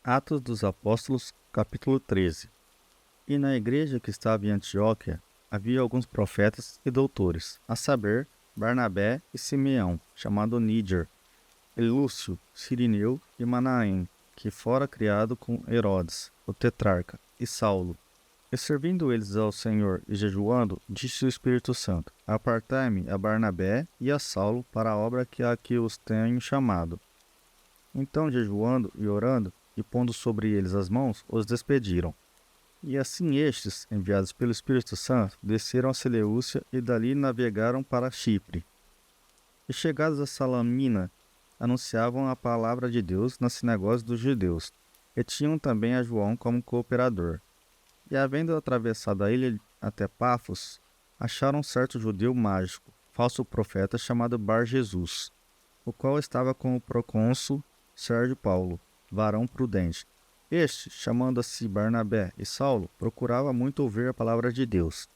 Atos dos Apóstolos, capítulo 13. E na igreja que estava em Antioquia, havia alguns profetas e doutores, a saber, Barnabé e Simeão, chamado Níger, e Lúcio, Cirineu e Manaém, que fora criado com Herodes, o tetrarca, e Saulo. E servindo eles ao Senhor e jejuando, disse o Espírito Santo: Apartai-me a Barnabé e a Saulo para a obra que a que os tenho chamado. Então, jejuando e orando, e pondo sobre eles as mãos, os despediram. E assim estes, enviados pelo Espírito Santo, desceram a Seleucia e dali navegaram para Chipre. E chegados a Salamina, anunciavam a palavra de Deus nas sinagogas dos judeus, e tinham também a João como cooperador. E havendo atravessado a ilha até Pafos, acharam um certo judeu mágico, falso profeta chamado Bar-Jesus, o qual estava com o procônsul Sérgio Paulo, varão prudente. Este, chamando a si Barnabé e Saulo, procurava muito ouvir a palavra de Deus.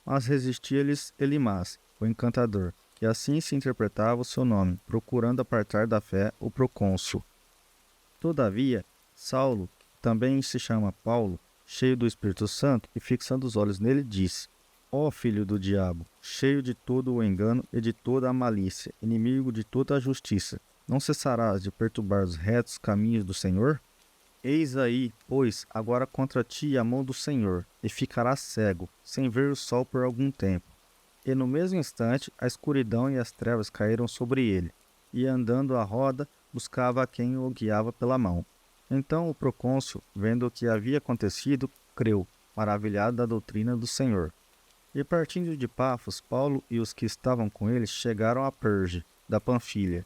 Mas resistia-lhes Elimás, o encantador, que assim se interpretava o seu nome, procurando apartar da fé o procônsul. Todavia, Saulo, que também se chama Paulo, cheio do Espírito Santo, e fixando os olhos nele, disse: Ó filho do diabo, cheio de todo o engano e de toda a malícia, inimigo de toda a justiça, não cessarás de perturbar os retos caminhos do Senhor? Eis aí, pois, agora contra ti a mão do Senhor, e ficarás cego, sem ver o sol por algum tempo. E no mesmo instante a escuridão e as trevas caíram sobre ele, e andando à roda, buscava a quem o guiava pela mão. Então o procônsul, vendo o que havia acontecido, creu, maravilhado da doutrina do Senhor. E partindo de Pafos, Paulo e os que estavam com eles chegaram a Perge, da Panfilha.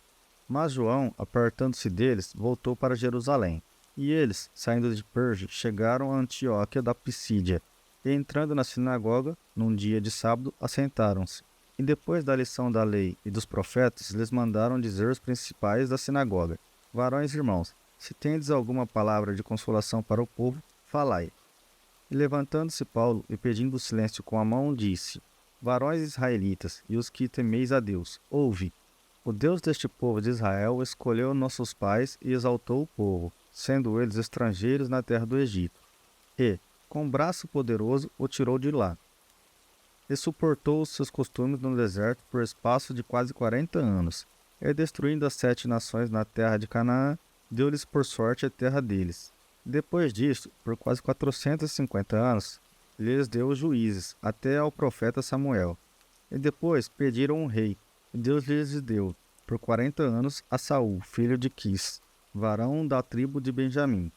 Mas João, apartando-se deles, voltou para Jerusalém. E eles, saindo de Perge, chegaram a Antioquia da Pisídia, e entrando na sinagoga, num dia de sábado, assentaram-se. E depois da lição da lei e dos profetas, lhes mandaram dizer os principais da sinagoga: Varões irmãos, se tendes alguma palavra de consolação para o povo, falai. E levantando-se Paulo e pedindo silêncio com a mão, disse: Varões israelitas, e os que temeis a Deus, ouve. O Deus deste povo de Israel escolheu nossos pais e exaltou o povo, sendo eles estrangeiros na terra do Egito. E, com braço poderoso, o tirou de lá. E suportou os seus costumes no deserto por espaço de quase 40 anos. E, destruindo as 7 nações na terra de Canaã, deu-lhes por sorte a terra deles. Depois disto, por quase 450 anos, lhes deu juízes, até ao profeta Samuel. E depois pediram um rei, e Deus lhes deu, por 40 anos, a Saul, filho de Quis, varão da tribo de Benjamim.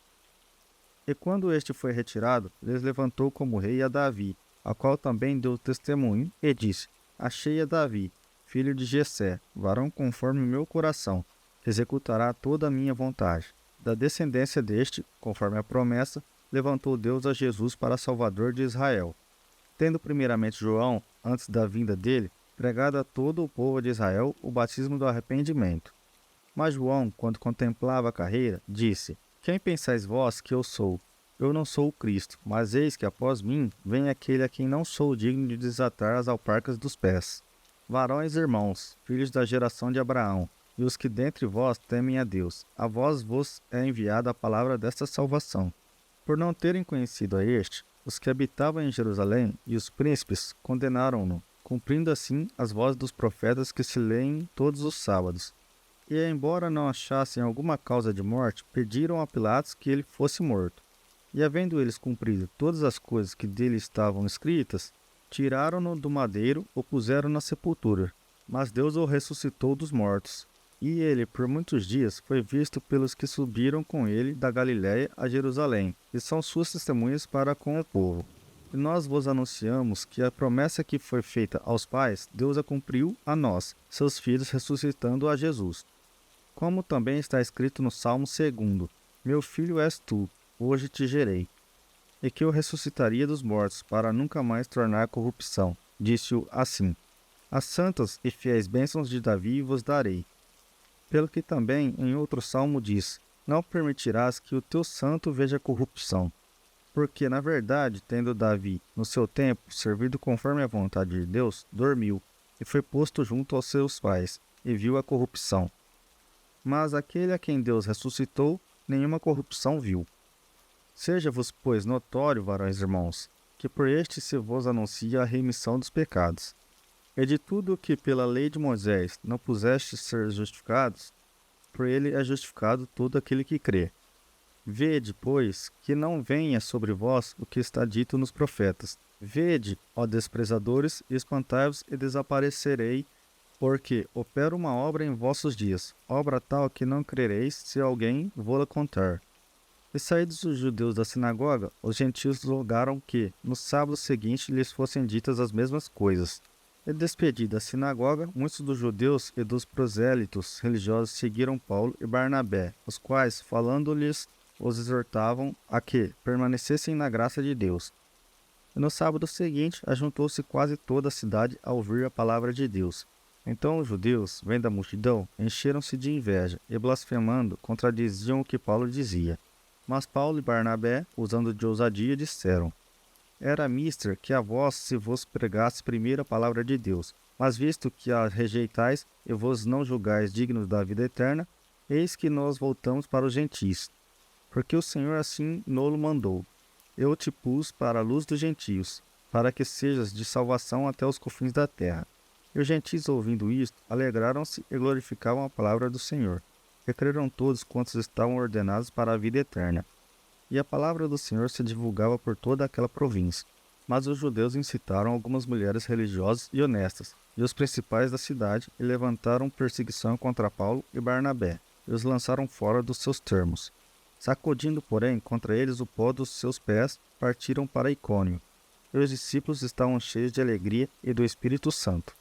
E quando este foi retirado, lhes levantou como rei a Davi, a qual também deu testemunho, e disse: Achei a Davi, filho de Jessé, varão conforme o meu coração, que executará toda a minha vontade. Da descendência deste, conforme a promessa, levantou Deus a Jesus para Salvador de Israel. Tendo primeiramente João, antes da vinda dele, pregado a todo o povo de Israel o batismo do arrependimento. Mas João, quando contemplava a carreira, disse: Quem pensais vós que eu sou? Eu não sou o Cristo, mas eis que após mim vem aquele a quem não sou digno de desatar as alparcas dos pés. Varões irmãos, filhos da geração de Abraão, e os que dentre vós temem a Deus, a vós vos é enviada a palavra desta salvação. Por não terem conhecido a este, os que habitavam em Jerusalém e os príncipes condenaram-no, cumprindo assim as vozes dos profetas que se leem todos os sábados. E, embora não achassem alguma causa de morte, pediram a Pilatos que ele fosse morto. E, havendo eles cumprido todas as coisas que dele estavam escritas, tiraram-no do madeiro, o puseram na sepultura. Mas Deus o ressuscitou dos mortos. E ele, por muitos dias, foi visto pelos que subiram com ele da Galiléia a Jerusalém, e são suas testemunhas para com o povo. E nós vos anunciamos que a promessa que foi feita aos pais, Deus a cumpriu a nós, seus filhos, ressuscitando a Jesus. Como também está escrito no Salmo 2: Meu filho és tu, hoje te gerei. E que eu ressuscitaria dos mortos, para nunca mais tornar corrupção. Disse-o assim: As santas e fiéis bênçãos de Davi vos darei. Pelo que também em outro salmo diz: Não permitirás que o teu santo veja corrupção. Porque, na verdade, tendo Davi, no seu tempo, servido conforme a vontade de Deus, dormiu, e foi posto junto aos seus pais, e viu a corrupção. Mas aquele a quem Deus ressuscitou, nenhuma corrupção vil. Seja-vos, pois, notório, varões irmãos, que por este se vos anuncia a remissão dos pecados. E de tudo o que pela lei de Moisés não puseste ser justificados, por ele é justificado todo aquele que crê. Vede, pois, que não venha sobre vós o que está dito nos profetas. Vede, ó desprezadores, espantai-vos e desaparecerei, porque opero uma obra em vossos dias, obra tal que não crereis se alguém vô-la contar. E saídos os judeus da sinagoga, os gentios rogaram que, no sábado seguinte, lhes fossem ditas as mesmas coisas. E despedida a sinagoga, muitos dos judeus e dos prosélitos religiosos seguiram Paulo e Barnabé, os quais, falando-lhes, os exortavam a que permanecessem na graça de Deus. E no sábado seguinte, ajuntou-se quase toda a cidade a ouvir a palavra de Deus. Então os judeus, vendo a multidão, encheram-se de inveja e, blasfemando, contradiziam o que Paulo dizia. Mas Paulo e Barnabé, usando de ousadia, disseram: Era mister que a vós se vos pregasse primeiro a palavra de Deus, mas visto que a rejeitais e vos não julgais dignos da vida eterna, eis que nós voltamos para os gentis. Porque o Senhor assim nolo mandou. Eu te pus para a luz dos gentios, para que sejas de salvação até os confins da terra. E os gentis, ouvindo isto, alegraram-se e glorificavam a palavra do Senhor. E creram todos quantos estavam ordenados para a vida eterna. E a palavra do Senhor se divulgava por toda aquela província. Mas os judeus incitaram algumas mulheres religiosas e honestas, e os principais da cidade, e levantaram perseguição contra Paulo e Barnabé, e os lançaram fora dos seus termos. Sacudindo, porém, contra eles o pó dos seus pés, partiram para Icônio. E os discípulos estavam cheios de alegria e do Espírito Santo.